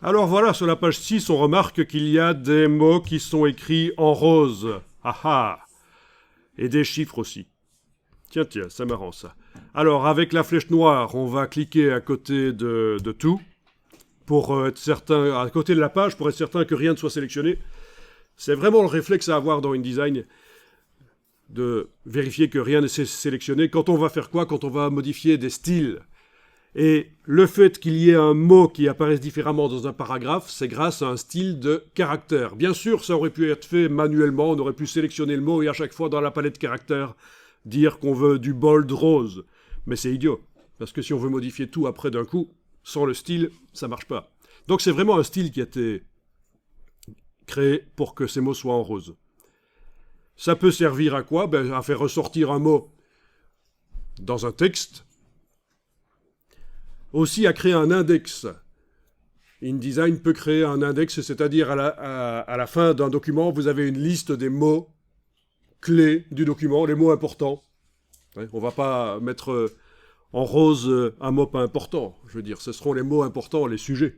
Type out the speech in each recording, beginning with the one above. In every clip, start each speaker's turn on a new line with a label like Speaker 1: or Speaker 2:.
Speaker 1: Alors voilà, sur la page 6, on remarque qu'il y a des mots qui sont écrits en rose. Ah ah. Et des chiffres aussi. Tiens, tiens, c'est marrant ça. Alors, avec la flèche noire, on va cliquer à côté de tout pour être certain, à côté de la page, pour être certain que rien ne soit sélectionné. C'est vraiment le réflexe à avoir dans InDesign de vérifier que rien n'est sélectionné. Quand on va faire quoi? Quand on va modifier des styles. Et le fait qu'il y ait un mot qui apparaisse différemment dans un paragraphe, c'est grâce à un style de caractère. Bien sûr, ça aurait pu être fait manuellement, on aurait pu sélectionner le mot et à chaque fois dans la palette caractère dire qu'on veut du bold rose. Mais c'est idiot, parce que si on veut modifier tout après d'un coup, sans le style, ça marche pas. Donc c'est vraiment un style qui a été créé pour que ces mots soient en rose. Ça peut servir à quoi? À faire ressortir un mot dans un texte, aussi à créer un index. InDesign peut créer un index, c'est-à-dire à la fin d'un document, vous avez une liste des mots clés du document, les mots importants. Ouais, on ne va pas mettre en rose un mot pas important. Je veux dire, ce seront les mots importants, les sujets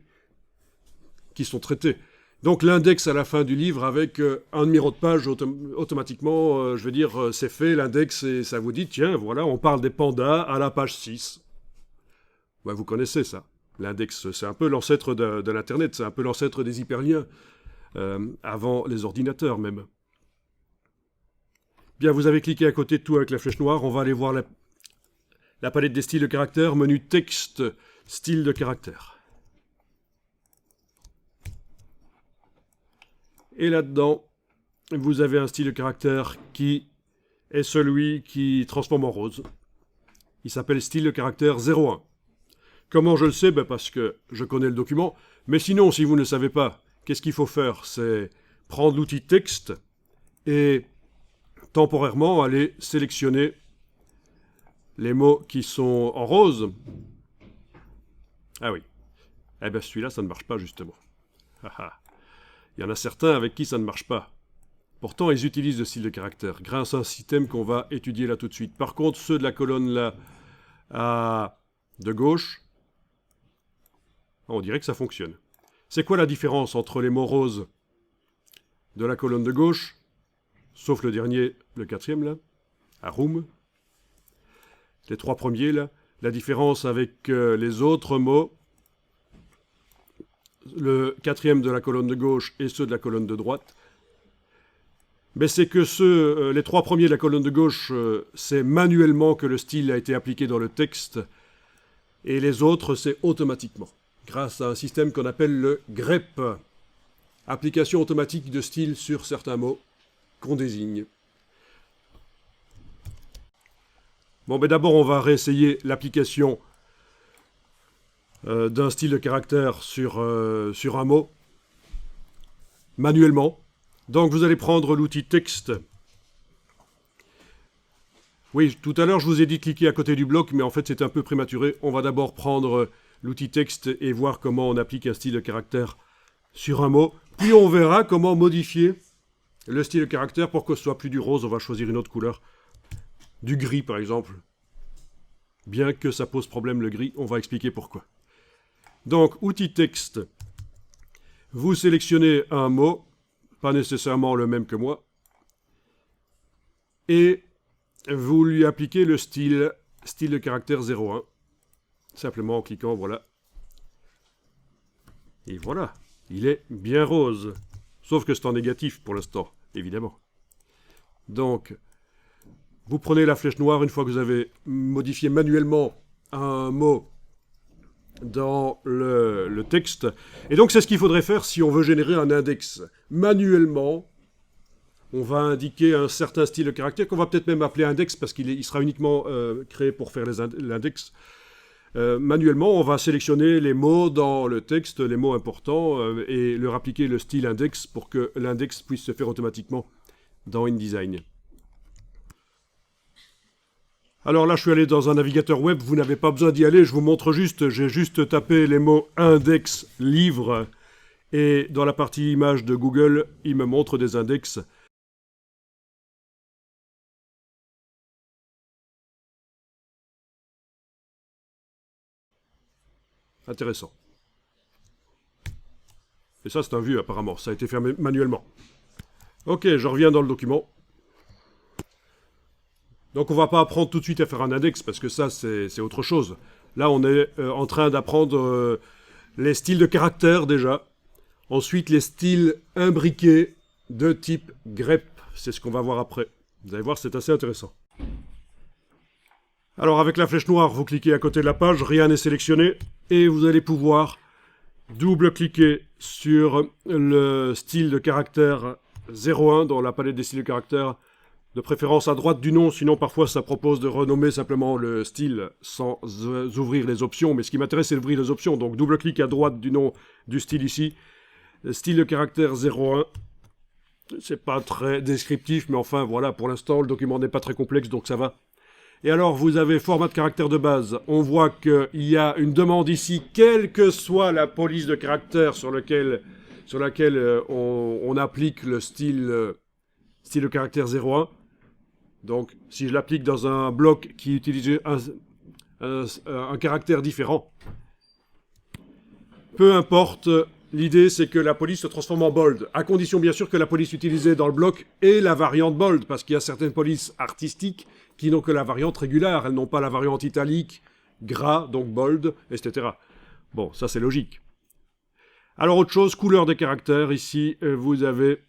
Speaker 1: qui sont traités. Donc l'index à la fin du livre avec un numéro de page automatiquement, je veux dire, c'est fait, l'index, et ça vous dit, tiens, voilà, on parle des pandas à la page 6. Ouais, vous connaissez ça. L'index, c'est un peu l'ancêtre de l'Internet, c'est un peu l'ancêtre des hyperliens, avant les ordinateurs même. Bien, vous avez cliqué à côté de tout avec la flèche noire, on va aller voir la palette des styles de caractère, menu texte, style de caractère. Et là-dedans, vous avez un style de caractère qui est celui qui transforme en rose. Il s'appelle style de caractère 01. Comment je le sais? Parce que je connais le document. Mais sinon, si vous ne savez pas, qu'est-ce qu'il faut faire? C'est prendre l'outil texte et temporairement aller sélectionner les mots qui sont en rose. Ah oui. Eh bien, celui-là, ça ne marche pas, justement. Il y en a certains avec qui ça ne marche pas. Pourtant, ils utilisent le style de caractère grâce à un système qu'on va étudier là tout de suite. Par contre, ceux de la colonne là, de gauche, on dirait que ça fonctionne. C'est quoi la différence entre les mots roses de la colonne de gauche, sauf le dernier, le quatrième là, Arum, les trois premiers là, la différence avec les autres mots, le quatrième de la colonne de gauche et ceux de la colonne de droite, mais c'est que les trois premiers de la colonne de gauche, c'est manuellement que le style a été appliqué dans le texte, et les autres, c'est automatiquement, grâce à un système qu'on appelle le grep, application automatique de style sur certains mots qu'on désigne. Bon, mais d'abord, on va réessayer l'application d'un style de caractère sur un mot, manuellement. Donc, vous allez prendre l'outil texte. Oui, tout à l'heure, je vous ai dit de cliquer à côté du bloc, mais en fait, c'est un peu prématuré. On va d'abord prendre l'outil texte et voir comment on applique un style de caractère sur un mot. Puis, on verra comment modifier le style de caractère pour que ce soit plus du rose. On va choisir une autre couleur. Du gris, par exemple. Bien que ça pose problème, le gris, on va expliquer pourquoi. Donc, outil texte. Vous sélectionnez un mot, pas nécessairement le même que moi, et vous lui appliquez le style de caractère 01, simplement en cliquant, voilà. Et voilà, il est bien rose. Sauf que c'est en négatif pour l'instant, évidemment. Donc, vous prenez la flèche noire une fois que vous avez modifié manuellement un mot dans le texte. Et donc, c'est ce qu'il faudrait faire si on veut générer un index. Manuellement, on va indiquer un certain style de caractère qu'on va peut-être même appeler index parce qu'il sera uniquement créé pour faire l'index. Manuellement, on va sélectionner les mots dans le texte, les mots importants, et leur appliquer le style index pour que l'index puisse se faire automatiquement dans InDesign. Alors là, je suis allé dans un navigateur web, vous n'avez pas besoin d'y aller, je vous montre juste, j'ai juste tapé les mots index, livre, et dans la partie images de Google, il me montre des index. Intéressant. Et ça, c'est un vieux, apparemment. Ça a été fait manuellement. Ok, je reviens dans le document. Donc, on va pas apprendre tout de suite à faire un index, parce que ça, c'est autre chose. Là, on est en train d'apprendre les styles de caractère, déjà. Ensuite, les styles imbriqués de type grep. C'est ce qu'on va voir après. Vous allez voir, c'est assez intéressant. Alors, avec la flèche noire, vous cliquez à côté de la page, rien n'est sélectionné, et vous allez pouvoir double-cliquer sur le style de caractère 01 dans la palette des styles de caractère, de préférence à droite du nom, sinon parfois ça propose de renommer simplement le style sans ouvrir les options, mais ce qui m'intéresse c'est d'ouvrir les options, donc double-clic à droite du nom du style ici, le style de caractère 01, c'est pas très descriptif, mais enfin voilà, pour l'instant le document n'est pas très complexe, donc ça va. Et alors, vous avez format de caractère de base. On voit qu'il y a une demande ici, quelle que soit la police de caractère sur laquelle on applique le style de caractère 01. Donc, si je l'applique dans un bloc qui utilise un caractère différent, peu importe, l'idée c'est que la police se transforme en bold, à condition bien sûr que la police utilisée dans le bloc ait la variante bold, parce qu'il y a certaines polices artistiques qui n'ont que la variante régulière, elles n'ont pas la variante italique, gras, donc bold, etc. Bon, ça c'est logique. Alors autre chose, couleur des caractères, ici vous avez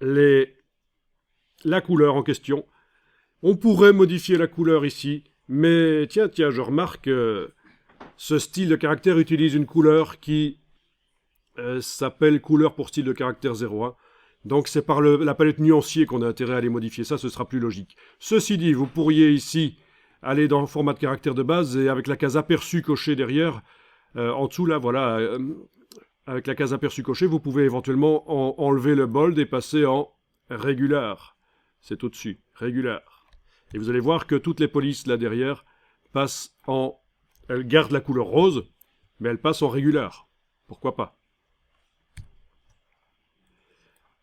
Speaker 1: la couleur en question. On pourrait modifier la couleur ici, mais tiens, je remarque ce style de caractère utilise une couleur qui s'appelle couleur pour style de caractère 01. Donc c'est par la palette nuancier qu'on a intérêt à les modifier, ça ce sera plus logique. Ceci dit, vous pourriez ici aller dans le format de caractère de base et avec la case aperçu cochée derrière, en dessous là, voilà, avec la case aperçu cochée, vous pouvez éventuellement enlever le bold et passer en régular. C'est au-dessus, régular. Et vous allez voir que toutes les polices là derrière passent elles gardent la couleur rose, mais elles passent en régular. Pourquoi pas ?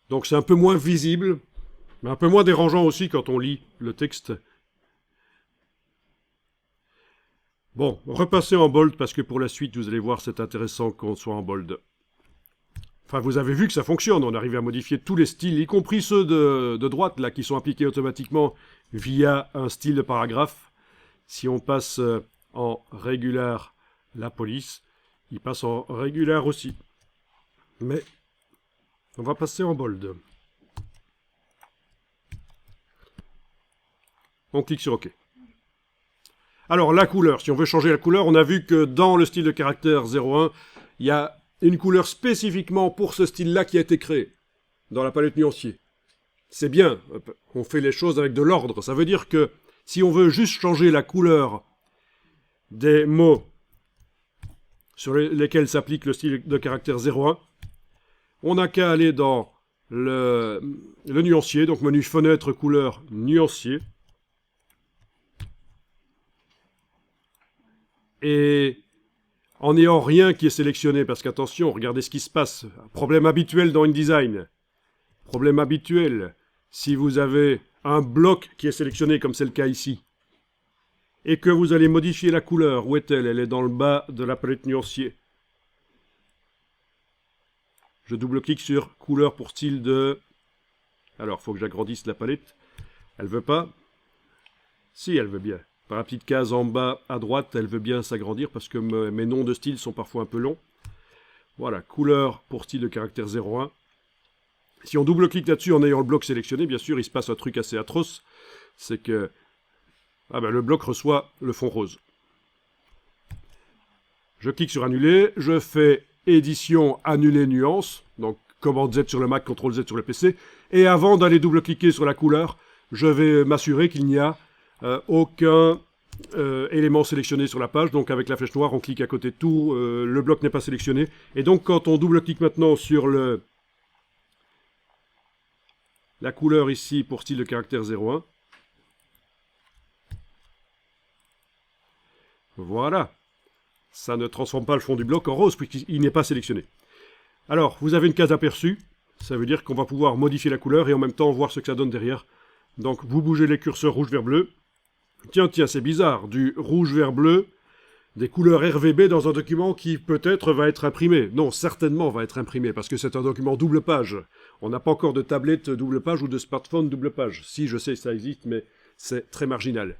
Speaker 1: Donc c'est un peu moins visible, mais un peu moins dérangeant aussi quand on lit le texte. Bon, repassez en bold parce que pour la suite, vous allez voir, c'est intéressant qu'on soit en bold. Enfin, vous avez vu que ça fonctionne, on arrive à modifier tous les styles, y compris ceux de droite, là, qui sont appliqués automatiquement via un style de paragraphe. Si on passe en régular la police, il passe en régular aussi. Mais on va passer en bold. On clique sur OK. Alors, la couleur. Si on veut changer la couleur, on a vu que dans le style de caractère 01, il y a une couleur spécifiquement pour ce style-là qui a été créée dans la palette nuancier. C'est bien. On fait les choses avec de l'ordre. Ça veut dire que si on veut juste changer la couleur des mots sur lesquels s'applique le style de caractère 01, on n'a qu'à aller dans le nuancier, donc menu fenêtre, couleur, nuancier. Et en n'ayant rien qui est sélectionné, parce qu'attention, regardez ce qui se passe. Problème habituel dans InDesign. Problème habituel, si vous avez un bloc qui est sélectionné, comme c'est le cas ici, et que vous allez modifier la couleur, où est-elle? Elle est dans le bas de la palette nuancier. Je double-clique sur couleur pour style de... Alors, il faut que j'agrandisse la palette. Elle veut pas. Si, elle veut bien. Par la petite case en bas à droite, elle veut bien s'agrandir parce que mes noms de style sont parfois un peu longs. Voilà, couleur pour style de caractère 01. Si on double-clique là-dessus en ayant le bloc sélectionné, bien sûr, il se passe un truc assez atroce. C'est que le bloc reçoit le fond rose. Je clique sur annuler, je fais édition, annuler nuance, donc commande Z sur le Mac, CTRL Z sur le PC, et avant d'aller double-cliquer sur la couleur, je vais m'assurer qu'il n'y a aucun élément sélectionné sur la page, donc avec la flèche noire, on clique à côté de tout, le bloc n'est pas sélectionné, et donc quand on double-clique maintenant sur la couleur ici pour style de caractère 01, voilà. Ça ne transforme pas le fond du bloc en rose puisqu'il n'est pas sélectionné. Alors, vous avez une case aperçue. Ça veut dire qu'on va pouvoir modifier la couleur et en même temps voir ce que ça donne derrière. Donc, vous bougez les curseurs rouge vers bleu. Tiens, c'est bizarre. Du rouge vers bleu, des couleurs RVB dans un document qui peut-être va être imprimé. Non, certainement va être imprimé, parce que c'est un document double page. On n'a pas encore de tablette double page ou de smartphone double page. Si, je sais, ça existe, mais c'est très marginal.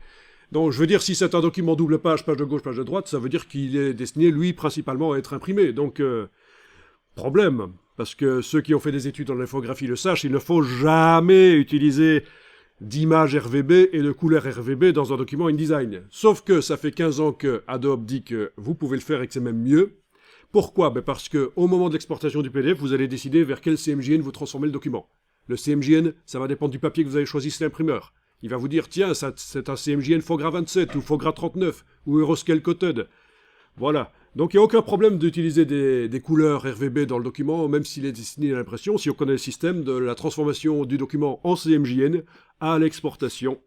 Speaker 1: Donc, je veux dire, si c'est un document double page de gauche, page de droite, ça veut dire qu'il est destiné, lui, principalement à être imprimé. Donc, problème, parce que ceux qui ont fait des études en infographie le sachent, il ne faut jamais utiliser d'images RVB et de couleurs RVB dans un document InDesign. Sauf que ça fait 15 ans que Adobe dit que vous pouvez le faire et que c'est même mieux. Pourquoi? Parce qu'au moment de l'exportation du PDF, vous allez décider vers quel CMJN vous transformez le document. Le CMJN, ça va dépendre du papier que vous avez choisi sur l'imprimeur. Il va vous dire, tiens, c'est un CMJN Fogra 27 ou Fogra 39 ou Euroscale Coated. Voilà. Donc il n'y a aucun problème d'utiliser des couleurs RVB dans le document, même s'il est destiné à l'impression, si on connaît le système de la transformation du document en CMJN à l'exportation.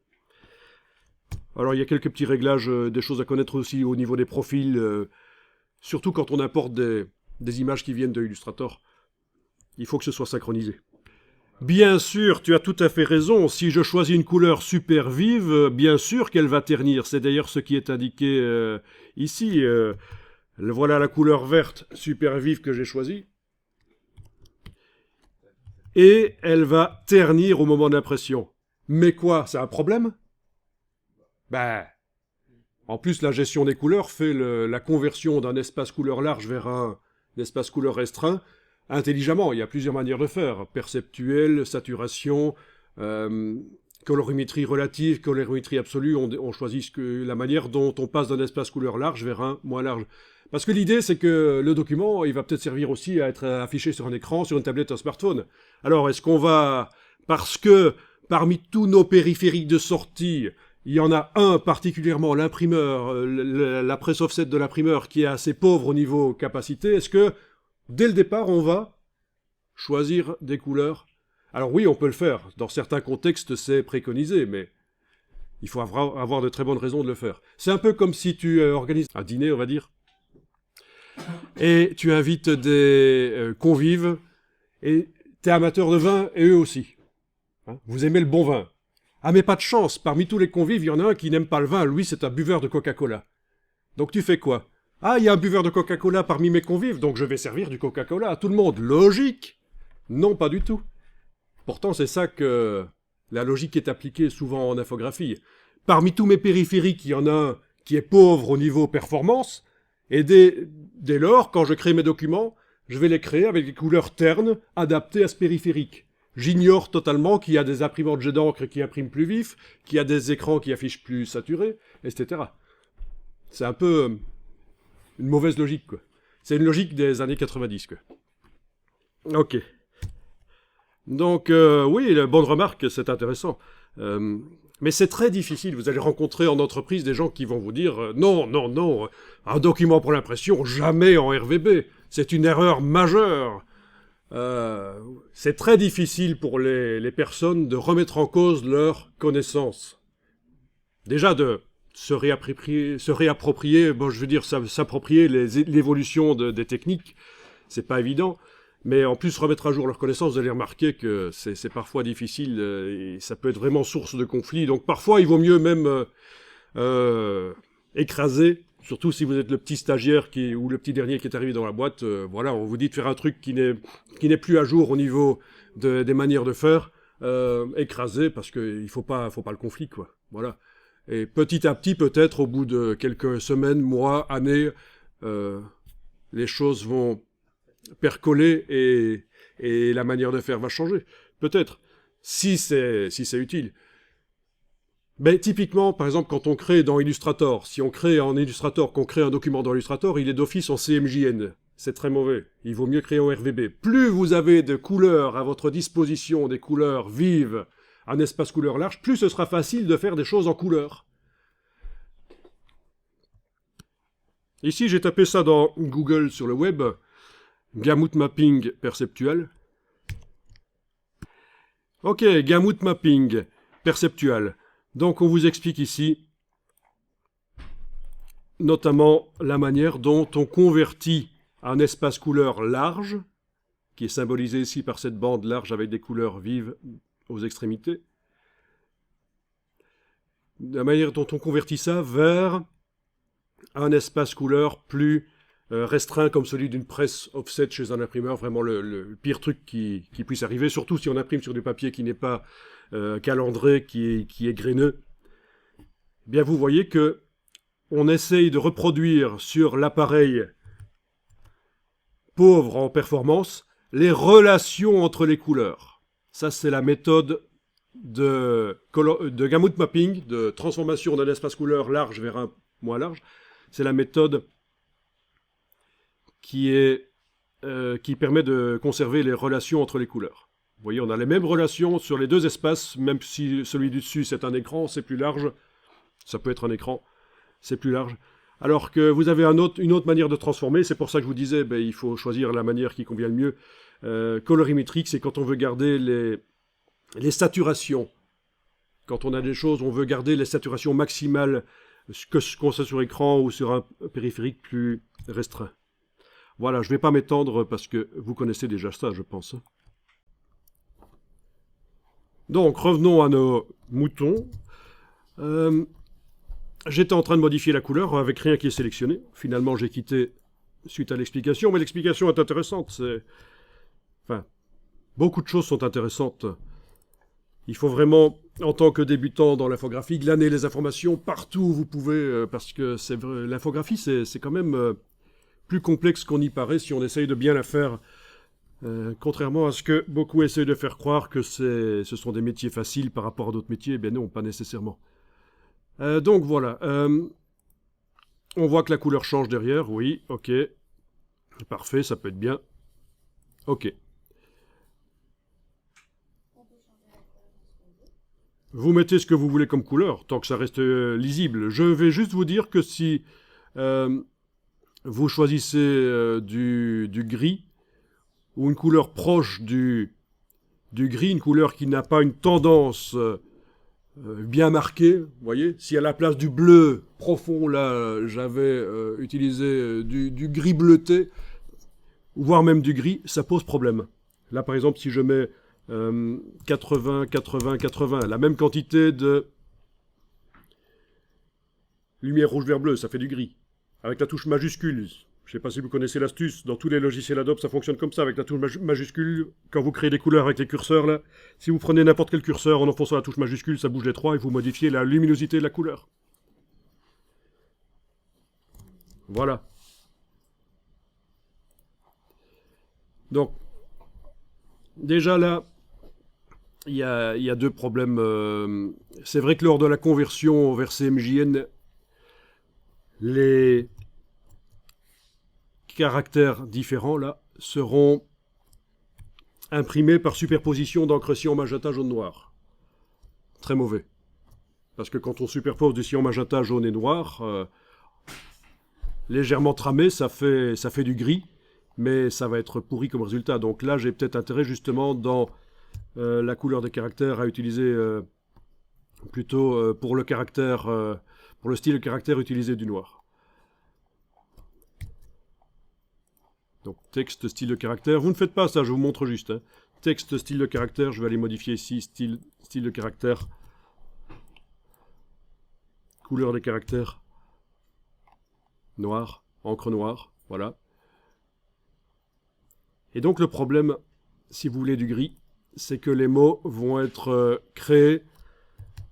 Speaker 1: Alors il y a quelques petits réglages, des choses à connaître aussi au niveau des profils, surtout quand on importe des images qui viennent de Illustrator. Il faut que ce soit synchronisé. Bien sûr, tu as tout à fait raison. Si je choisis une couleur super vive, bien sûr qu'elle va ternir. C'est d'ailleurs ce qui est indiqué ici. Voilà la couleur verte super vive que j'ai choisie. Et elle va ternir au moment d'impression. Mais quoi, c'est un problème? Ben, en plus, la gestion des couleurs fait la conversion d'un espace couleur large vers un espace couleur restreint intelligemment. Il y a plusieurs manières de faire. Perceptuel, saturation, colorimétrie relative, colorimétrie absolue. On choisit la manière dont on passe d'un espace couleur large vers un moins large. Parce que l'idée, c'est que le document, il va peut-être servir aussi à être affiché sur un écran, sur une tablette, un smartphone. Alors, est-ce qu'on va... Parce que parmi tous nos périphériques de sortie, il y en a un particulièrement, l'imprimeur, la presse offset de l'imprimeur, qui est assez pauvre au niveau capacité, est-ce que, dès le départ, on va choisir des couleurs? Alors oui, on peut le faire. Dans certains contextes, c'est préconisé, mais il faut avoir de très bonnes raisons de le faire. C'est un peu comme si tu organises un dîner, on va dire, et tu invites des convives, et tu es amateur de vin, et eux aussi. Hein, vous aimez le bon vin. Ah mais pas de chance, parmi tous les convives, il y en a un qui n'aime pas le vin, lui c'est un buveur de Coca-Cola. Donc tu fais quoi? Ah, il y a un buveur de Coca-Cola parmi mes convives, donc je vais servir du Coca-Cola à tout le monde. Logique? Non, pas du tout. Pourtant c'est ça que la logique est appliquée souvent en infographie. Parmi tous mes périphériques, il y en a un qui est pauvre au niveau performance, et dès lors, quand je crée mes documents, je vais les créer avec des couleurs ternes adaptées à ce périphérique. J'ignore totalement qu'il y a des imprimantes jet d'encre qui impriment plus vif, qu'il y a des écrans qui affichent plus saturés, etc. C'est un peu une mauvaise logique, quoi. C'est une logique des années 90, quoi. Ok. Donc, oui, bonne remarque, c'est intéressant. Mais c'est très difficile. Vous allez rencontrer en entreprise des gens qui vont vous dire non, non, non, un document pour l'impression, jamais en RVB. C'est une erreur majeure. C'est très difficile pour les personnes de remettre en cause leurs connaissances. Déjà de se réapproprier, bon, je veux dire, s'approprier l'évolution des techniques, c'est pas évident. Mais en plus, remettre à jour leurs connaissances, vous allez remarquer que c'est parfois difficile et ça peut être vraiment source de conflits. Donc parfois, il vaut mieux même écraser, surtout si vous êtes le petit stagiaire ou le petit dernier qui est arrivé dans la boîte. Voilà, on vous dit de faire un truc qui n'est plus à jour au niveau des manières de faire. Écraser parce qu'il ne faut pas le conflit, quoi. Voilà. Et petit à petit, peut-être, au bout de quelques semaines, mois, années, les choses vont percoler et la manière de faire va changer. Peut-être, si c'est utile. Mais typiquement, par exemple, quand on crée dans Illustrator, si on crée en Illustrator, qu'on crée un document dans Illustrator, il est d'office en CMJN. C'est très mauvais. Il vaut mieux créer en RVB. Plus vous avez de couleurs à votre disposition, des couleurs vives, un espace couleur large, plus ce sera facile de faire des choses en couleur. Ici, j'ai tapé ça dans Google sur le web. Gamut mapping perceptual. Ok, gamut mapping perceptual. Donc on vous explique ici notamment la manière dont on convertit un espace couleur large, qui est symbolisé ici par cette bande large avec des couleurs vives aux extrémités. La manière dont on convertit ça vers un espace couleur plus restreint comme celui d'une presse offset chez un imprimeur, vraiment le pire truc qui puisse arriver, surtout si on imprime sur du papier qui n'est pas calandré, qui est graineux. Eh bien, vous voyez que on essaye de reproduire sur l'appareil pauvre en performance les relations entre les couleurs. Ça, c'est la méthode de gamut mapping, de transformation d'un espace couleur large vers un moins large. C'est la méthode qui permet de conserver les relations entre les couleurs. Vous voyez, on a les mêmes relations sur les deux espaces, même si celui du dessus c'est un écran, c'est plus large. Ça peut être un écran, c'est plus large. Alors que vous avez une autre manière de transformer, c'est pour ça que je vous disais, il faut choisir la manière qui convient le mieux. Colorimétrique, c'est quand on veut garder les saturations. Quand on a des choses, on veut garder les saturations maximales qu'on soit sur écran ou sur un périphérique plus restreint. Voilà, je ne vais pas m'étendre parce que vous connaissez déjà ça, je pense. Donc, revenons à nos moutons. J'étais en train de modifier la couleur avec rien qui est sélectionné. Finalement, j'ai quitté suite à l'explication, mais l'explication est intéressante. Enfin, beaucoup de choses sont intéressantes. Il faut vraiment, en tant que débutant dans l'infographie, glaner les informations partout où vous pouvez, parce que l'infographie, c'est quand même plus complexe qu'on y paraît si on essaye de bien la faire. Contrairement à ce que beaucoup essayent de faire croire que ce sont des métiers faciles par rapport à d'autres métiers, eh bien non, pas nécessairement. Donc voilà, on voit que la couleur change derrière, oui, ok, parfait, ça peut être bien, ok. Vous mettez ce que vous voulez comme couleur, tant que ça reste lisible. Je vais juste vous dire que si vous choisissez du gris, ou une couleur proche du gris, une couleur qui n'a pas une tendance bien marquée, vous voyez, si à la place du bleu profond, là, j'avais utilisé du gris bleuté, voire même du gris, ça pose problème. Là, par exemple, si je mets 80, 80, 80, la même quantité de lumière rouge, vert, bleu, ça fait du gris. Avec la touche majuscule, je ne sais pas si vous connaissez l'astuce, dans tous les logiciels Adobe, ça fonctionne comme ça, avec la touche majuscule, quand vous créez des couleurs avec les curseurs, là, si vous prenez n'importe quel curseur en enfonçant la touche majuscule, ça bouge les trois et vous modifiez la luminosité de la couleur. Voilà. Donc, déjà là, il y a deux problèmes. C'est vrai que lors de la conversion vers CMJN, les caractères différents là seront imprimés par superposition d'encre cyan magenta jaune noir. Très mauvais. Parce que quand on superpose du cyan magenta jaune et noir, légèrement tramé, ça fait du gris, mais ça va être pourri comme résultat. Donc là, j'ai peut-être intérêt justement dans la couleur des caractères à utiliser plutôt pour le style de caractère, utiliser du noir. Donc texte, style de caractère. Vous ne faites pas ça, je vous montre juste. Hein. Texte, style de caractère, je vais aller modifier ici, style de caractère. Couleur des caractères. Noir, encre noire, voilà. Et donc le problème, si vous voulez du gris, c'est que les mots vont être créés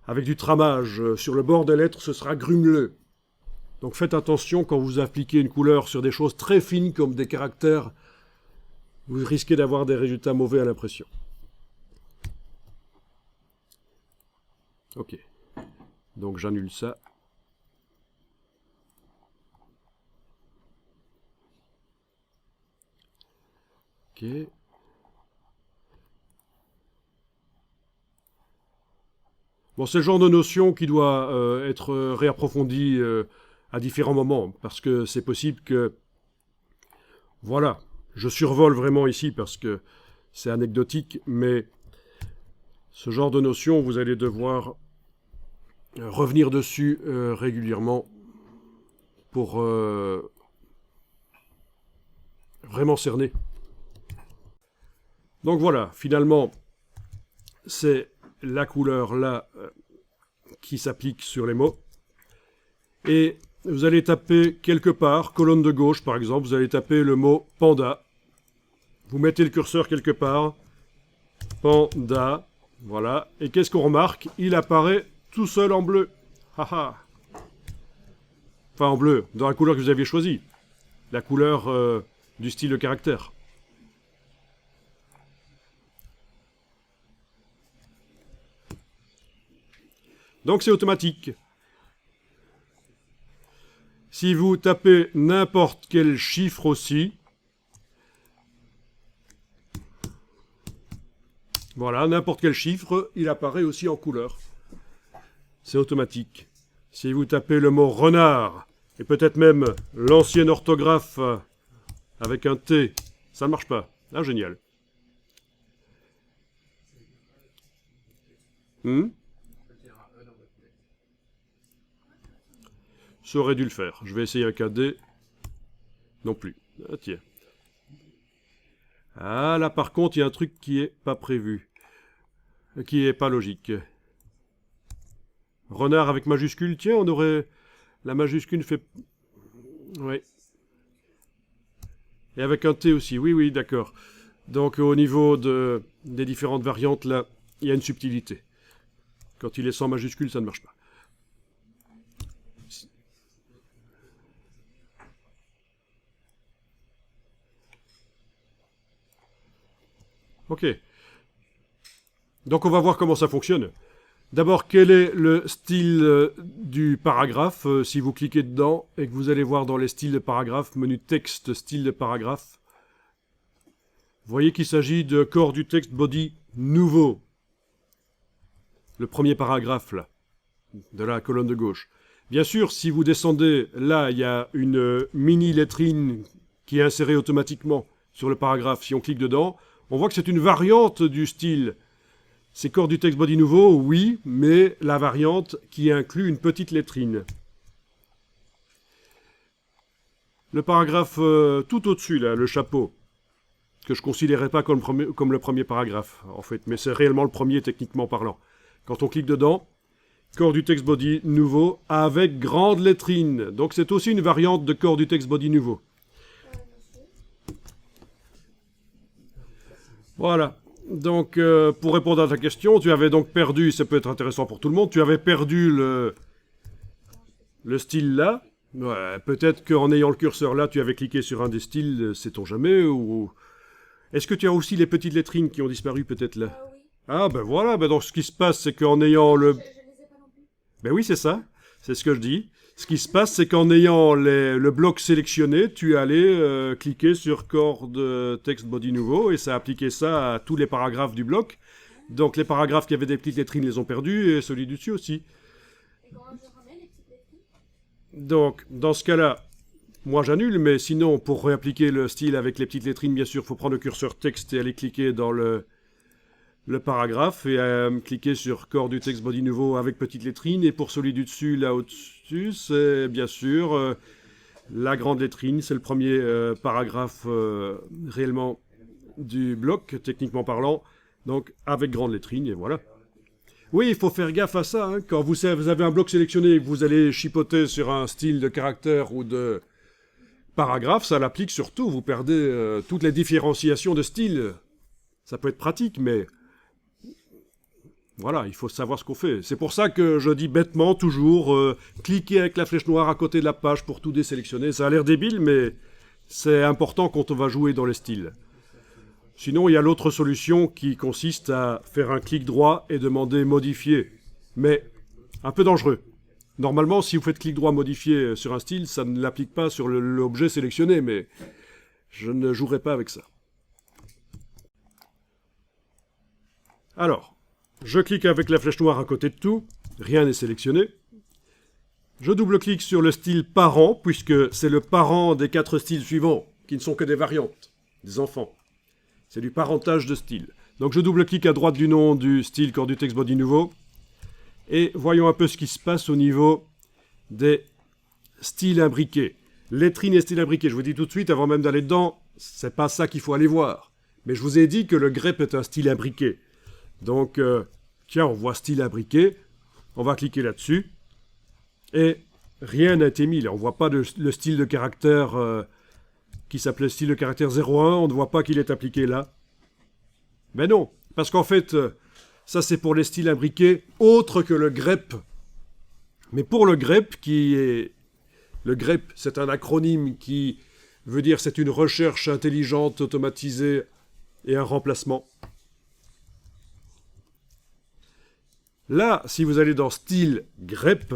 Speaker 1: avec du tramage. Sur le bord des lettres, ce sera grumeleux. Donc faites attention quand vous appliquez une couleur sur des choses très fines comme des caractères, vous risquez d'avoir des résultats mauvais à l'impression. Ok. Donc j'annule ça. Ok. Bon, c'est le genre de notion qui doit être réapprofondie à différents moments, parce que c'est possible que... Voilà, je survole vraiment ici parce que c'est anecdotique, mais ce genre de notion, vous allez devoir revenir dessus régulièrement pour vraiment cerner. Donc voilà, finalement, c'est la couleur là qui s'applique sur les mots. Et vous allez taper quelque part, colonne de gauche par exemple, vous allez taper le mot panda. Vous mettez le curseur quelque part, panda, voilà. Et qu'est-ce qu'on remarque? Il apparaît tout seul en bleu. Haha. Enfin en bleu, dans la couleur que vous aviez choisie. La couleur du style de caractère. Donc c'est automatique. Si vous tapez n'importe quel chiffre aussi, voilà, n'importe quel chiffre, il apparaît aussi en couleur. C'est automatique. Si vous tapez le mot renard, et peut-être même l'ancienne orthographe avec un T, ça ne marche pas. Ah, génial. Ça aurait dû le faire. Je vais essayer avec un D. Non plus. Ah, tiens. Ah, là, par contre, il y a un truc qui est pas prévu. Qui est pas logique. Renard avec majuscule. Tiens, on aurait... La majuscule fait... Oui. Et avec un T aussi. Oui, oui, d'accord. Donc, au niveau des différentes variantes, là, il y a une subtilité. Quand il est sans majuscule, ça ne marche pas. Ok. Donc on va voir comment ça fonctionne. D'abord, quel est le style du paragraphe? Si vous cliquez dedans et que vous allez voir dans les styles de paragraphe, menu texte, style de paragraphe, vous voyez qu'il s'agit de corps du texte body nouveau. Le premier paragraphe, là, de la colonne de gauche. Bien sûr, si vous descendez, là, il y a une mini lettrine qui est insérée automatiquement sur le paragraphe. Si on clique dedans, on voit que c'est une variante du style. C'est corps du texte body nouveau, oui, mais la variante qui inclut une petite lettrine. Le paragraphe tout au-dessus, là, le chapeau, que je ne considérais pas comme le premier paragraphe, en fait, mais c'est réellement le premier techniquement parlant. Quand on clique dedans, corps du texte body nouveau avec grande lettrine. Donc c'est aussi une variante de corps du texte body nouveau. Voilà. Donc, pour répondre à ta question, tu avais donc perdu, ça peut être intéressant pour tout le monde, tu avais perdu le style là. Ouais, peut-être qu'en ayant le curseur là, tu avais cliqué sur un des styles, sait-on jamais, ou... Est-ce que tu as aussi les petites lettrines qui ont disparu peut-être là?
Speaker 2: Oui.
Speaker 1: Ah ben voilà, ben donc ce qui se passe, c'est qu'en ayant le...
Speaker 2: Je les ai pas non plus.
Speaker 1: Ben oui, c'est ça, c'est ce que je dis. Ce qui se passe, c'est qu'en ayant le bloc sélectionné, tu allais cliquer sur corps de texte body nouveau et ça a appliqué ça à tous les paragraphes du bloc. Donc les paragraphes qui avaient des petites lettrines les ont perdus et celui du dessus aussi.
Speaker 2: Et comment je remets les petites lettres?
Speaker 1: Donc dans ce cas-là, moi j'annule, mais sinon pour réappliquer le style avec les petites lettrines, bien sûr, il faut prendre le curseur texte et aller cliquer dans le paragraphe et cliquer sur corps du texte body nouveau avec petite lettrine. Et pour celui du dessus, là au-dessus, c'est bien sûr la grande lettrine. C'est le premier paragraphe réellement du bloc, techniquement parlant. Donc avec grande lettrine, et voilà. Oui, il faut faire gaffe à ça. Hein. Quand vous avez un bloc sélectionné et que vous allez chipoter sur un style de caractère ou de paragraphe, ça l'applique sur tout. Vous perdez toutes les différenciations de style. Ça peut être pratique, mais... Voilà, il faut savoir ce qu'on fait. C'est pour ça que je dis bêtement toujours, cliquez avec la flèche noire à côté de la page pour tout désélectionner. Ça a l'air débile, mais c'est important quand on va jouer dans les styles. Sinon, il y a l'autre solution qui consiste à faire un clic droit et demander modifier. Mais un peu dangereux. Normalement, si vous faites clic droit modifier sur un style, ça ne l'applique pas sur l'objet sélectionné, mais je ne jouerai pas avec ça. Alors, je clique avec la flèche noire à côté de tout, rien n'est sélectionné. Je double-clique sur le style parent, puisque c'est le parent des 4 styles suivants, qui ne sont que des variantes, des enfants. C'est du parentage de style. Donc je double-clique à droite du nom du style corps du texte body nouveau, et voyons un peu ce qui se passe au niveau des styles imbriqués. Lettrines et styles imbriqués, je vous dis tout de suite, avant même d'aller dedans, c'est pas ça qu'il faut aller voir. Mais je vous ai dit que le grep est un style imbriqué. Donc, tiens, on voit style imbriqué. On va cliquer là-dessus. Et rien n'a été mis. Là, on ne voit pas le style de caractère qui s'appelait style de caractère 01. On ne voit pas qu'il est appliqué là. Mais non, parce qu'en fait, ça c'est pour les styles imbriqués autres que le grep. Mais pour le grep, le grep, c'est un acronyme qui veut dire c'est une recherche intelligente, automatisée et un remplacement. Là, si vous allez dans style grep,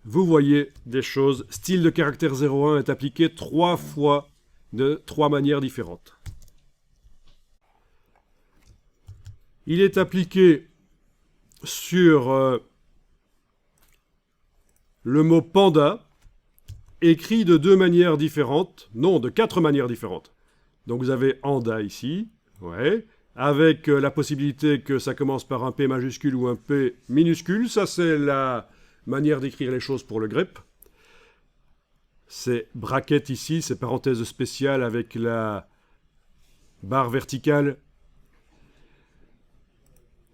Speaker 1: vous voyez des choses. Style de caractère 01 est appliqué 3 fois de 3 manières différentes. Il est appliqué sur le mot panda, écrit de 2 manières différentes, non, de 4 manières différentes. Donc vous avez anda ici, ouais, avec la possibilité que ça commence par un P majuscule ou un P minuscule. Ça, c'est la manière d'écrire les choses pour le grep. C'est bracket ici, c'est parenthèse spéciale avec la barre verticale.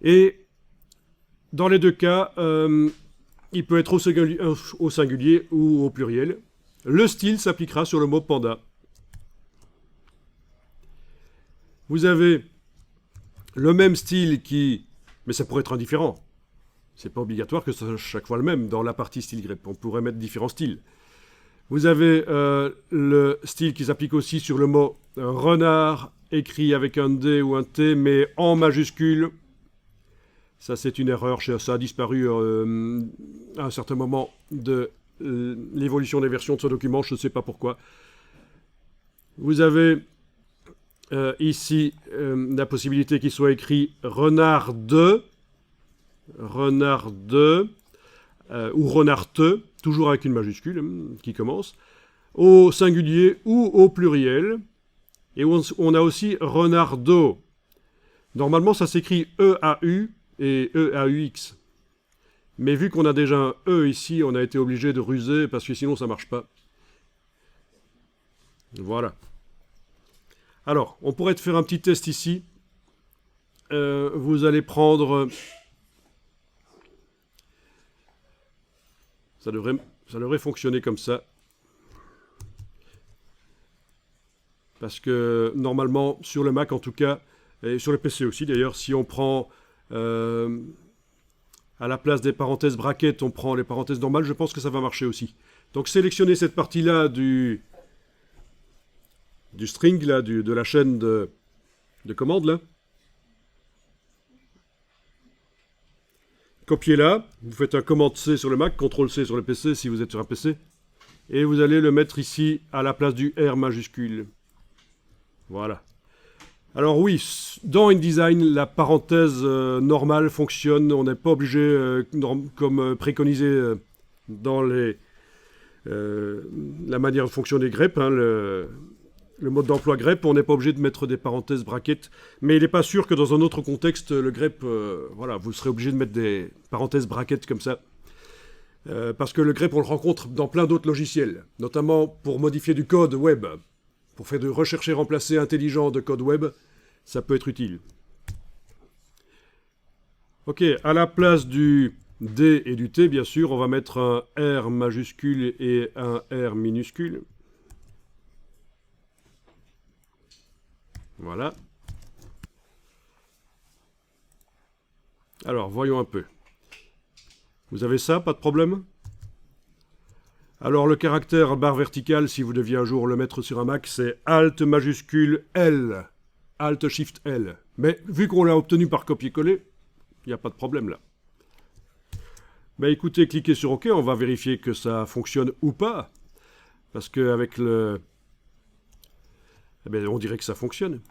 Speaker 1: Et dans les deux cas, il peut être au singulier ou au pluriel. Le style s'appliquera sur le mot panda. Vous avez le même style qui... Mais ça pourrait être indifférent. C'est pas obligatoire que ce soit chaque fois le même dans la partie style grep. On pourrait mettre différents styles. Vous avez le style qui s'applique aussi sur le mot renard, écrit avec un D ou un T, mais en majuscule. Ça, c'est une erreur. Ça a disparu à un certain moment de l'évolution des versions de ce document. Je ne sais pas pourquoi. Vous avez ici la possibilité qu'il soit écrit renard de ou renarte, toujours avec une majuscule qui commence, au singulier ou au pluriel. Et on a aussi renardo. Normalement, ça s'écrit E-A-U et E-A-U-X. Mais vu qu'on a déjà un E ici, on a été obligé de ruser parce que sinon ça ne marche pas. Voilà. Alors, on pourrait faire un petit test ici. Vous allez prendre... Ça devrait fonctionner comme ça. Parce que normalement, sur le Mac en tout cas, et sur le PC aussi d'ailleurs, si on prend à la place des parenthèses brackets, on prend les parenthèses normales, je pense que ça va marcher aussi. Donc sélectionnez cette partie-là du string, là, de la chaîne de commandes, là. Copiez-la, vous faites un commande-C sur le Mac, CTRL-C sur le PC si vous êtes sur un PC, et vous allez le mettre ici à la place du R majuscule. Voilà. Alors oui, dans InDesign, la parenthèse normale fonctionne, on n'est pas obligé, comme préconisé dans la manière de fonctionner grep, hein, le mode d'emploi grep, on n'est pas obligé de mettre des parenthèses brackets, mais il n'est pas sûr que dans un autre contexte, le grep, voilà, vous serez obligé de mettre des parenthèses brackets comme ça. Parce que le grep, on le rencontre dans plein d'autres logiciels, notamment pour modifier du code web. Pour faire de rechercher-remplacer intelligent de code web, ça peut être utile. Ok, à la place du D et du T, bien sûr, on va mettre un R majuscule et un R minuscule. Voilà. Alors, voyons un peu. Vous avez ça, pas de problème ? Alors, le caractère barre verticale, si vous deviez un jour le mettre sur un Mac, c'est Alt majuscule L. Alt Shift L. Mais vu qu'on l'a obtenu par copier-coller, il n'y a pas de problème là. Ben écoutez, cliquez sur OK, on va vérifier que ça fonctionne ou pas. Parce qu'avec le... Eh bien, on dirait que ça fonctionne.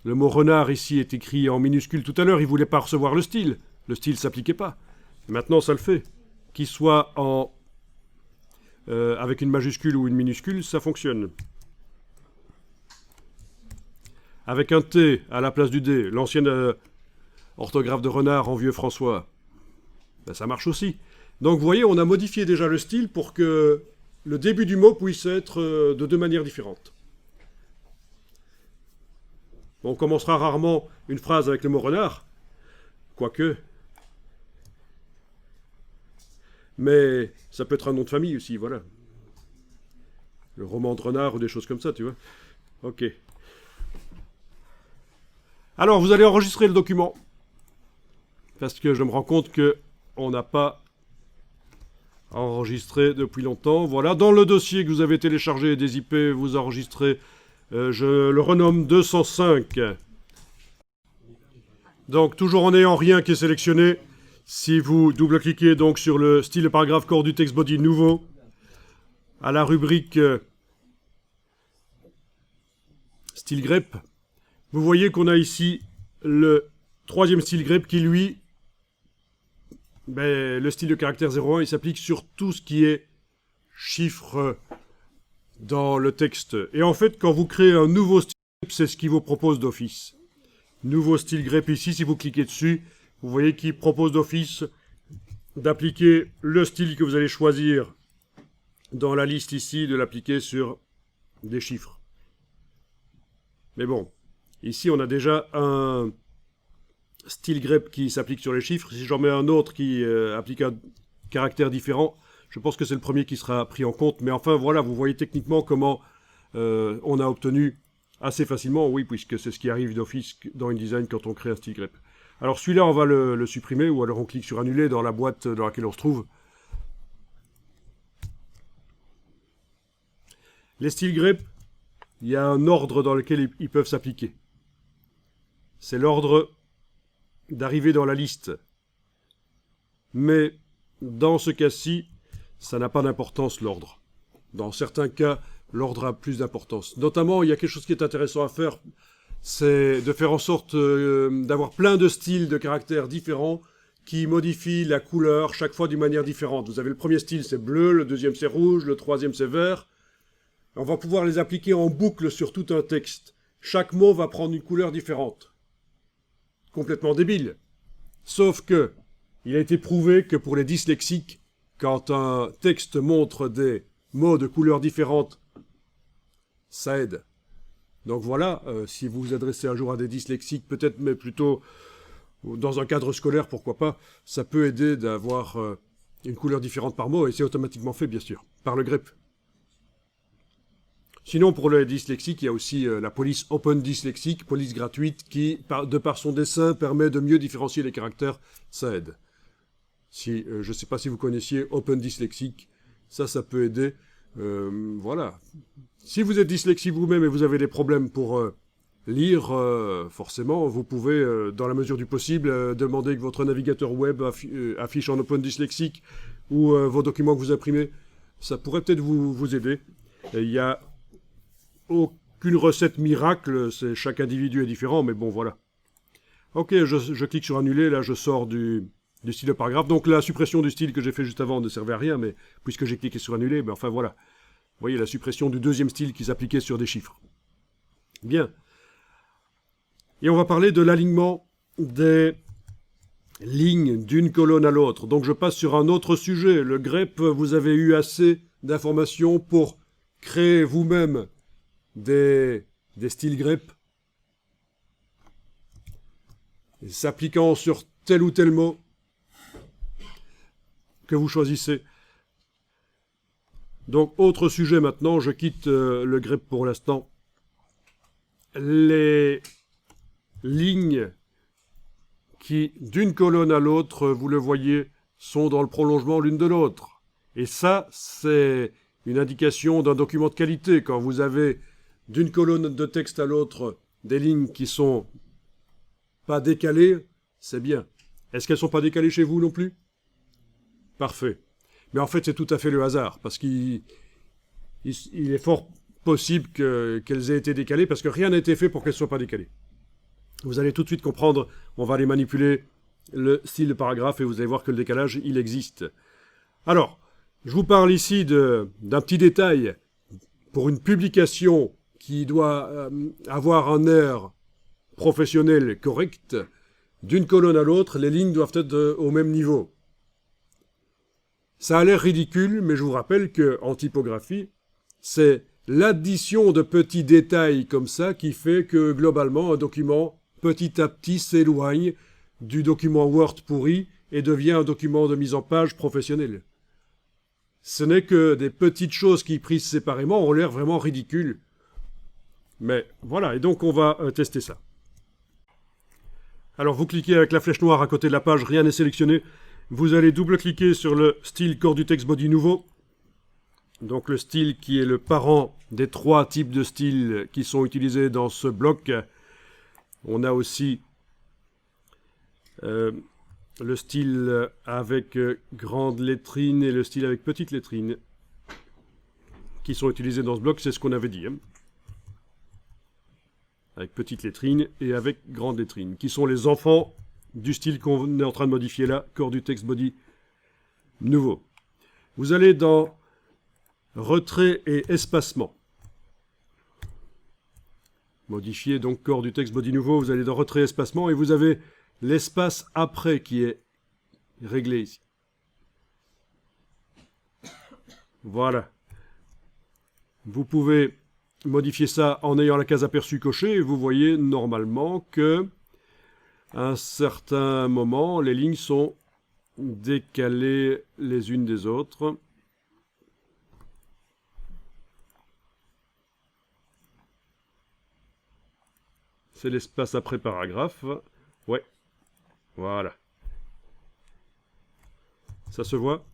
Speaker 1: Le mot renard ici est écrit en minuscule. Tout à l'heure, il ne voulait pas recevoir le style. Le style ne s'appliquait pas. Maintenant, ça le fait. Qu'il soit en... avec une majuscule ou une minuscule, ça fonctionne. Avec un T à la place du D, l'ancienne orthographe de renard en vieux François, ben ça marche aussi. Donc vous voyez, on a modifié déjà le style pour que le début du mot puisse être de 2 manières différentes. On commencera rarement une phrase avec le mot renard, quoique. Mais ça peut être un nom de famille aussi, voilà. Le roman de renard ou des choses comme ça, tu vois. Ok. Alors, vous allez enregistrer le document. Parce que je me rends compte qu'on n'a pas enregistré depuis longtemps. Voilà, dans le dossier que vous avez téléchargé des IP, vous enregistrez, je le renomme 205. Donc, toujours en n'ayant rien qui est sélectionné, si vous double-cliquez donc sur le style de paragraphe corps du text body nouveau, à la rubrique style grep, vous voyez qu'on a ici le troisième style grep qui, lui, le style de caractère 01, il s'applique sur tout ce qui est chiffre dans le texte. Et en fait, quand vous créez un nouveau style grep, c'est ce qu'il vous propose d'office. Nouveau style grep ici, si vous cliquez dessus, vous voyez qu'il propose d'office d'appliquer le style que vous allez choisir dans la liste ici, de l'appliquer sur des chiffres. Mais bon, ici on a déjà un style grep qui s'applique sur les chiffres. Si j'en mets un autre qui applique un caractère différent, je pense que c'est le premier qui sera pris en compte. Mais enfin voilà, vous voyez techniquement comment on a obtenu assez facilement, oui, puisque c'est ce qui arrive d'office dans InDesign quand on crée un style grep. Alors celui-là, on va le supprimer, ou alors on clique sur annuler dans la boîte dans laquelle on se trouve. Les styles grep, il y a un ordre dans lequel ils peuvent s'appliquer. C'est l'ordre d'arrivée dans la liste. Mais dans ce cas-ci, ça n'a pas d'importance, l'ordre. Dans certains cas, l'ordre a plus d'importance. Notamment, il y a quelque chose qui est intéressant à faire, c'est de faire en sorte d'avoir plein de styles de caractères différents qui modifient la couleur chaque fois d'une manière différente. Vous avez le premier style, c'est bleu, le deuxième c'est rouge, le troisième c'est vert. On va pouvoir les appliquer en boucle sur tout un texte. Chaque mot va prendre une couleur différente. Complètement débile. Sauf que, il a été prouvé que pour les dyslexiques, quand un texte montre des mots de couleurs différentes, ça aide. Donc voilà, si vous vous adressez un jour à des dyslexiques, peut-être, mais plutôt dans un cadre scolaire, pourquoi pas, ça peut aider d'avoir une couleur différente par mot, et c'est automatiquement fait, bien sûr, par le grep. Sinon, pour les dyslexiques, il y a aussi la police Open Dyslexique, police gratuite, qui, de par son dessin, permet de mieux différencier les caractères. Ça aide. Je ne sais pas si vous connaissiez Open Dyslexique, ça peut aider. Voilà. Si vous êtes dyslexique vous-même et vous avez des problèmes pour lire, forcément, vous pouvez, dans la mesure du possible, demander que votre navigateur web affiche en Open Dyslexique ou vos documents que vous imprimez. Ça pourrait peut-être vous aider. Il y a aucune recette miracle, chaque individu est différent, mais bon, voilà. Ok, je clique sur annuler, là je sors du style de paragraphe. Donc la suppression du style que j'ai fait juste avant ne servait à rien, mais puisque j'ai cliqué sur annuler, ben enfin voilà. Vous voyez la suppression du deuxième style qui s'appliquait sur des chiffres. Bien. Et on va parler de l'alignement des lignes d'une colonne à l'autre. Donc je passe sur un autre sujet. Le grep, vous avez eu assez d'informations pour créer vous-même des styles grep, s'appliquant sur tel ou tel mot que vous choisissez. Donc, autre sujet maintenant, je quitte le grep pour l'instant. Les lignes qui, d'une colonne à l'autre, vous le voyez, sont dans le prolongement l'une de l'autre. Et ça, c'est une indication d'un document de qualité. Quand vous avez d'une colonne de texte à l'autre des lignes qui sont pas décalées, c'est bien. Est-ce qu'elles sont pas décalées chez vous non plus? Parfait. Mais en fait, c'est tout à fait le hasard, parce qu'il est fort possible qu'elles aient été décalées, parce que rien n'a été fait pour qu'elles ne soient pas décalées. Vous allez tout de suite comprendre, on va aller manipuler le style de paragraphe, et vous allez voir que le décalage, il existe. Alors, je vous parle ici d'un petit détail pour une publication qui doit avoir un air professionnel correct. D'une colonne à l'autre, les lignes doivent être au même niveau. Ça a l'air ridicule, mais je vous rappelle qu'en typographie, c'est l'addition de petits détails comme ça qui fait que, globalement, un document, petit à petit, s'éloigne du document Word pourri et devient un document de mise en page professionnel. ce n'est que des petites choses qui, prises séparément, ont l'air vraiment ridicules. Mais voilà, et donc on va tester ça. Alors vous cliquez avec la flèche noire à côté de la page, rien n'est sélectionné. Vous allez double-cliquer sur le style corps du texte body nouveau. Donc le style qui est le parent des 3 types de styles qui sont utilisés dans ce bloc. On a aussi le style avec grande lettrine et le style avec petite lettrine qui sont utilisés dans ce bloc, c'est ce qu'on avait dit. Hein. Avec petite lettrine et avec grande lettrine, qui sont les enfants du style qu'on est en train de modifier là, corps du texte body nouveau. Vous allez dans retrait et espacement. Modifier donc corps du texte body nouveau, vous allez dans retrait et espacement et vous avez l'espace après qui est réglé ici. Voilà. Vous pouvez modifier ça en ayant la case aperçu cochée et vous voyez normalement que à un certain moment, les lignes sont décalées les unes des autres. C'est l'espace après paragraphe. Ouais. Voilà. Ça se voit?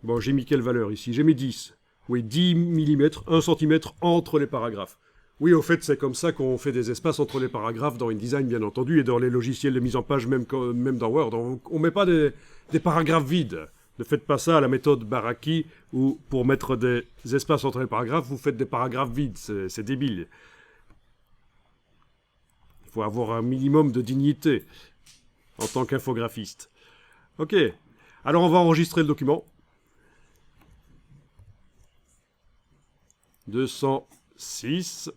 Speaker 1: Bon, j'ai mis quelle valeur ici? J'ai mis 10. Oui, 10 mm, 1 cm entre les paragraphes. Oui, au fait, c'est comme ça qu'on fait des espaces entre les paragraphes dans InDesign, bien entendu, et dans les logiciels de mise en page, même dans Word. On ne met pas des paragraphes vides. Ne faites pas ça à la méthode Baraki, où pour mettre des espaces entre les paragraphes, vous faites des paragraphes vides. C'est débile. Il faut avoir un minimum de dignité en tant qu'infographiste. Ok. Alors, on va enregistrer le document. 206.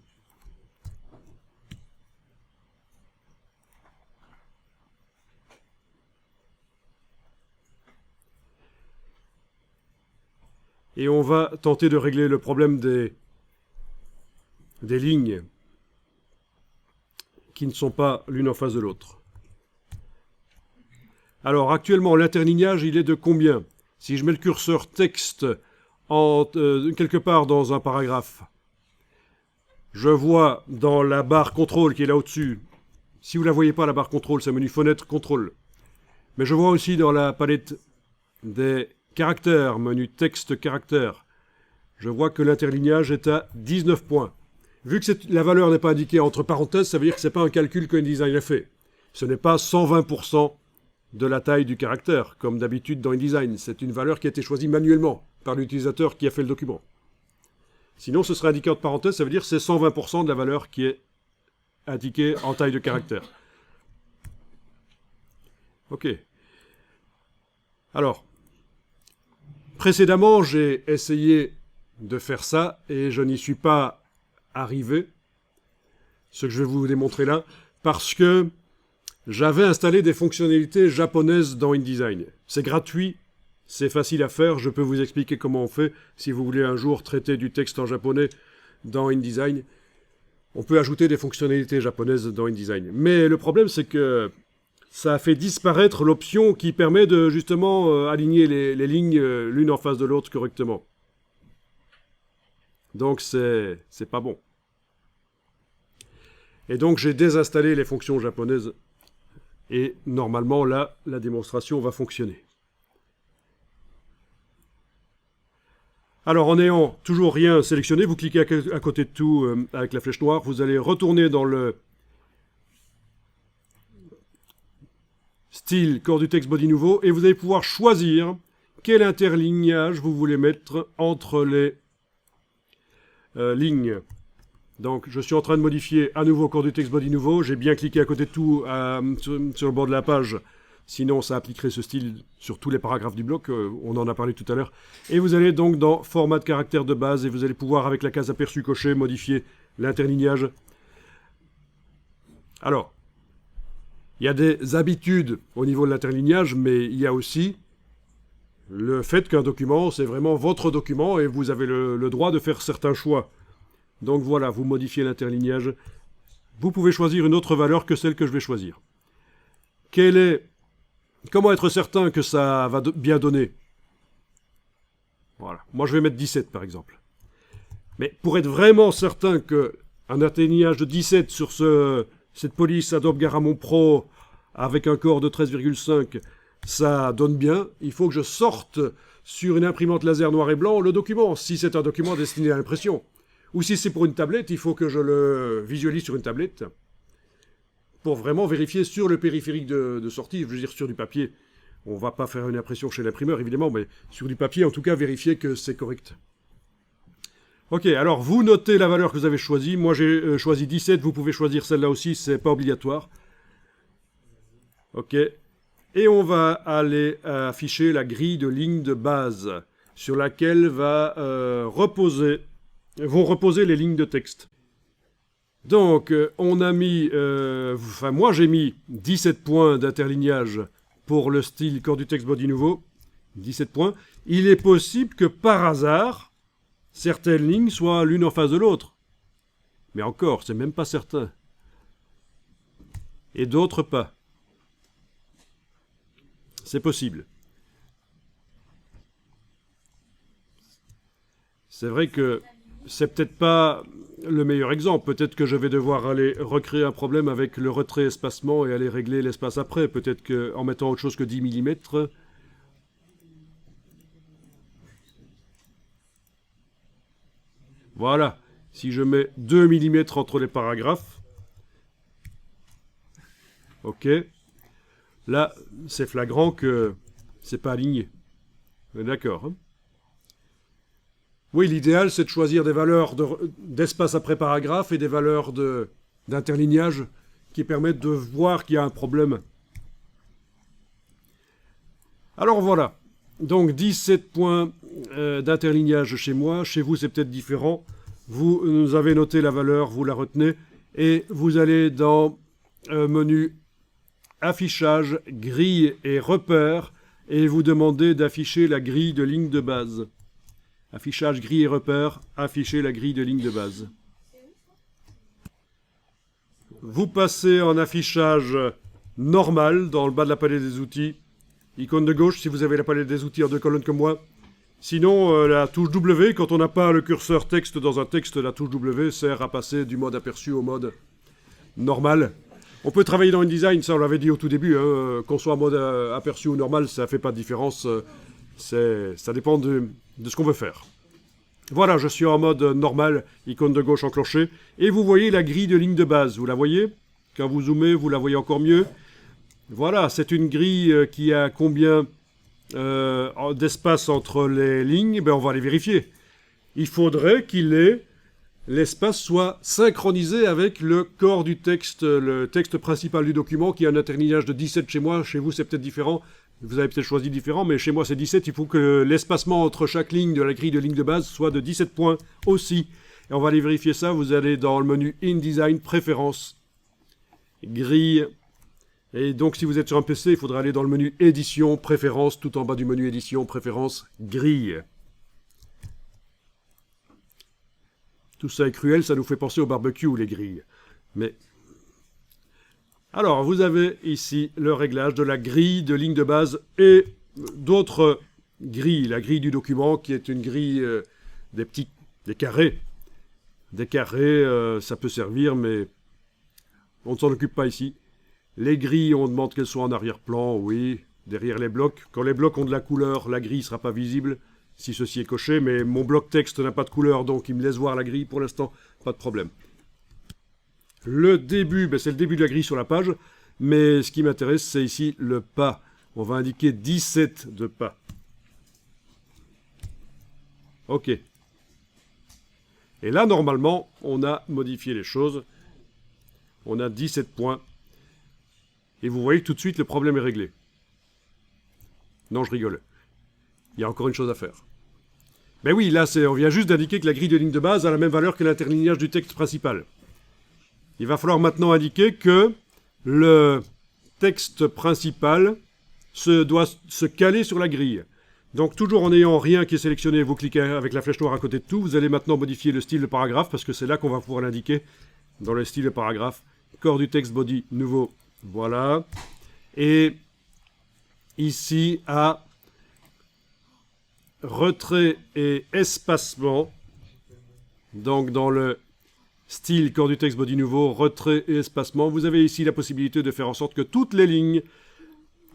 Speaker 1: Et on va tenter de régler le problème des lignes qui ne sont pas l'une en face de l'autre. Alors actuellement, l'interlignage, il est de combien? Si je mets le curseur texte quelque part dans un paragraphe, je vois dans la barre contrôle qui est là au-dessus, si vous ne la voyez pas, la barre contrôle, c'est menu fenêtre contrôle. Mais je vois aussi dans la palette des caractères, menu texte caractère, je vois que l'interlignage est à 19 points. Vu que la valeur n'est pas indiquée entre parenthèses, ça veut dire que ce n'est pas un calcul qu'InDesign a fait. Ce n'est pas 120% de la taille du caractère, comme d'habitude dans InDesign. C'est une valeur qui a été choisie manuellement par l'utilisateur qui a fait le document. Sinon, ce serait indiqué entre parenthèses, ça veut dire que c'est 120% de la valeur qui est indiquée en taille de caractère. Ok. Alors, précédemment, j'ai essayé de faire ça et je n'y suis pas arrivé, ce que je vais vous démontrer là, parce que j'avais installé des fonctionnalités japonaises dans InDesign. C'est gratuit, c'est facile à faire, je peux vous expliquer comment on fait si vous voulez un jour traiter du texte en japonais dans InDesign. On peut ajouter des fonctionnalités japonaises dans InDesign. Mais le problème, c'est que ça a fait disparaître l'option qui permet de justement aligner les lignes l'une en face de l'autre correctement. Donc c'est pas bon. Et donc j'ai désinstallé les fonctions japonaises et normalement là, la démonstration va fonctionner. Alors en n'ayant toujours rien sélectionné, vous cliquez à côté de tout avec la flèche noire, vous allez retourner dans le style corps du texte body nouveau et vous allez pouvoir choisir quel interlignage vous voulez mettre entre les lignes. Donc je suis en train de modifier à nouveau corps du texte body nouveau, j'ai bien cliqué à côté de tout sur le bord de la page, sinon ça appliquerait ce style sur tous les paragraphes du bloc, on en a parlé tout à l'heure. Et vous allez donc dans format de caractère de base et vous allez pouvoir avec la case aperçu cochée modifier l'interlignage. Alors, il y a des habitudes au niveau de l'interlignage, mais il y a aussi le fait qu'un document, c'est vraiment votre document et vous avez le droit de faire certains choix. Donc voilà, vous modifiez l'interlignage. Vous pouvez choisir une autre valeur que celle que je vais choisir. Comment être certain que ça va bien donner? Voilà. Moi, je vais mettre 17, par exemple. Mais pour être vraiment certain qu'un atteignage de 17 sur cette police Adobe Garamond Pro avec un corps de 13,5, ça donne bien, il faut que je sorte sur une imprimante laser noir et blanc le document, si c'est un document destiné à l'impression. Ou si c'est pour une tablette, il faut que je le visualise sur une tablette pour vraiment vérifier sur le périphérique de sortie, je veux dire sur du papier. On ne va pas faire une impression chez l'imprimeur, évidemment, mais sur du papier, en tout cas, vérifier que c'est correct. Ok, alors vous notez la valeur que vous avez choisie. Moi, j'ai choisi 17, vous pouvez choisir celle-là aussi, c'est pas obligatoire. Ok. Et on va aller afficher la grille de ligne de base sur laquelle vont reposer les lignes de texte. Donc, on a mis, moi j'ai mis 17 points d'interlignage pour le style corps du texte body nouveau. 17 points. Il est possible que par hasard, certaines lignes soient l'une en face de l'autre. Mais encore, c'est même pas certain. Et d'autres pas. C'est possible. C'est vrai que c'est peut-être pas le meilleur exemple. Peut-être que je vais devoir aller recréer un problème avec le retrait espacement et aller régler l'espace après. Peut-être qu'en mettant autre chose que 10 mm. Voilà. Si je mets 2 mm entre les paragraphes. Ok. Là, c'est flagrant que c'est pas aligné. D'accord. Hein? Oui, l'idéal, c'est de choisir des valeurs d'espace après paragraphe et des valeurs d'interlignage qui permettent de voir qu'il y a un problème. Alors voilà. Donc 17 points d'interlignage chez moi. Chez vous, c'est peut-être différent. Vous avez noté la valeur, vous la retenez. Et vous allez dans menu affichage, grille et repères, et vous demandez d'afficher la grille de ligne de base. Affichage, grille et repères, afficher la grille de ligne de base. Vous passez en affichage normal dans le bas de la palette des outils. Icône de gauche si vous avez la palette des outils en 2 colonnes comme moi. Sinon, la touche W, quand on n'a pas le curseur texte dans un texte, la touche W sert à passer du mode aperçu au mode normal. On peut travailler dans InDesign, ça on l'avait dit au tout début, hein, qu'on soit en mode aperçu ou normal, ça ne fait pas de différence, ça dépend de ce qu'on veut faire. Voilà, je suis en mode normal, icône de gauche enclenchée, et vous voyez la grille de ligne de base, vous la voyez? Quand vous zoomez, vous la voyez encore mieux. Voilà, c'est une grille qui a combien d'espace entre les lignes? Ben, on va les vérifier. Il faudrait l'espace soit synchronisé avec le corps du texte, le texte principal du document, qui a un interlignage de 17 chez moi. Chez vous, c'est peut-être différent. Vous avez peut-être choisi différent, mais chez moi, c'est 17. Il faut que l'espacement entre chaque ligne de la grille de ligne de base soit de 17 points aussi. Et on va aller vérifier ça. Vous allez dans le menu InDesign, Préférences, Grille. Et donc, si vous êtes sur un PC, il faudra aller dans le menu Édition, Préférences, tout en bas du menu Édition, Préférences, Grille. Tout ça est cruel, ça nous fait penser au barbecue, les grilles. Mais... Alors, vous avez ici le réglage de la grille de ligne de base et d'autres grilles. La grille du document, qui est une grille des carrés. Des carrés, ça peut servir, mais on ne s'en occupe pas ici. Les grilles, on demande qu'elles soient en arrière-plan, oui, derrière les blocs. Quand les blocs ont de la couleur, la grille ne sera pas visible. Si ceci est coché, mais mon bloc texte n'a pas de couleur, donc il me laisse voir la grille pour l'instant, pas de problème. Le début, ben c'est le début de la grille sur la page, mais ce qui m'intéresse, c'est ici le pas. On va indiquer 17 de pas. Ok. Et là, normalement, on a modifié les choses. On a 17 points. Et vous voyez que tout de suite, le problème est réglé. Non, je rigole. Il y a encore une chose à faire. Ben oui, là, on vient juste d'indiquer que la grille de ligne de base a la même valeur que l'interlignage du texte principal. Il va falloir maintenant indiquer que le texte principal doit se caler sur la grille. Donc, toujours en n'ayant rien qui est sélectionné, vous cliquez avec la flèche noire à côté de tout. Vous allez maintenant modifier le style de paragraphe, parce que c'est là qu'on va pouvoir l'indiquer, dans le style de paragraphe. Corps du texte body nouveau, voilà. Et ici, à retrait et espacement. Donc dans le style corps du texte body nouveau, retrait et espacement, vous avez ici la possibilité de faire en sorte que toutes les lignes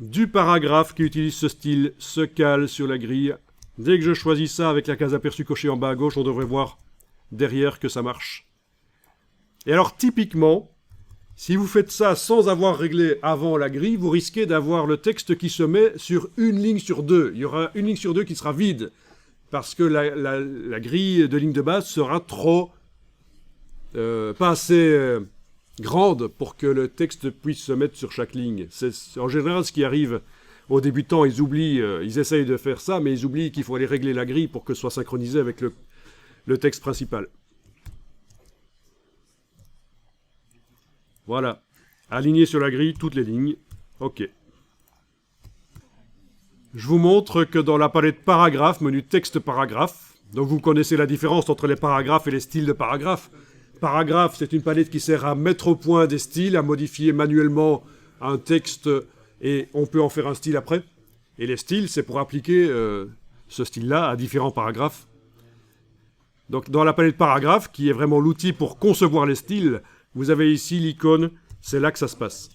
Speaker 1: du paragraphe qui utilise ce style se calent sur la grille. Dès que je choisis ça avec la case aperçu cochée en bas à gauche, on devrait voir derrière que ça marche. Et alors typiquement, si vous faites ça sans avoir réglé avant la grille, vous risquez d'avoir le texte qui se met sur une ligne sur deux. Il y aura une ligne sur deux qui sera vide, parce que la grille de ligne de base sera trop pas assez grande pour que le texte puisse se mettre sur chaque ligne. C'est en général ce qui arrive aux débutants. Ils oublient, ils essayent de faire ça, mais ils oublient qu'il faut aller régler la grille pour que ce soit synchronisé avec le texte principal. Voilà. Aligner sur la grille toutes les lignes. OK. Je vous montre que dans la palette paragraphe, menu texte paragraphe, donc vous connaissez la différence entre les paragraphes et les styles de paragraphe. Paragraphe, c'est une palette qui sert à mettre au point des styles, à modifier manuellement un texte et on peut en faire un style après. Et les styles, c'est pour appliquer ce style-là à différents paragraphes. Donc dans la palette paragraphe, qui est vraiment l'outil pour concevoir les styles, vous avez ici l'icône, c'est là que ça se passe.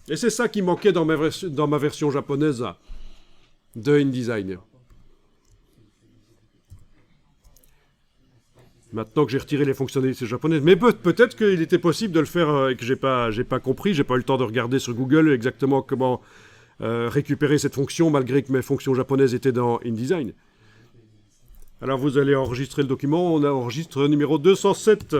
Speaker 1: Et c'est ça qui manquait dans ma version japonaise de InDesign. Maintenant que j'ai retiré les fonctionnalités japonaises, mais peut-être qu'il était possible de le faire et que j'ai pas compris, j'ai pas eu le temps de regarder sur Google exactement comment récupérer cette fonction malgré que mes fonctions japonaises étaient dans InDesign. Alors vous allez enregistrer le document, on enregistre numéro 207.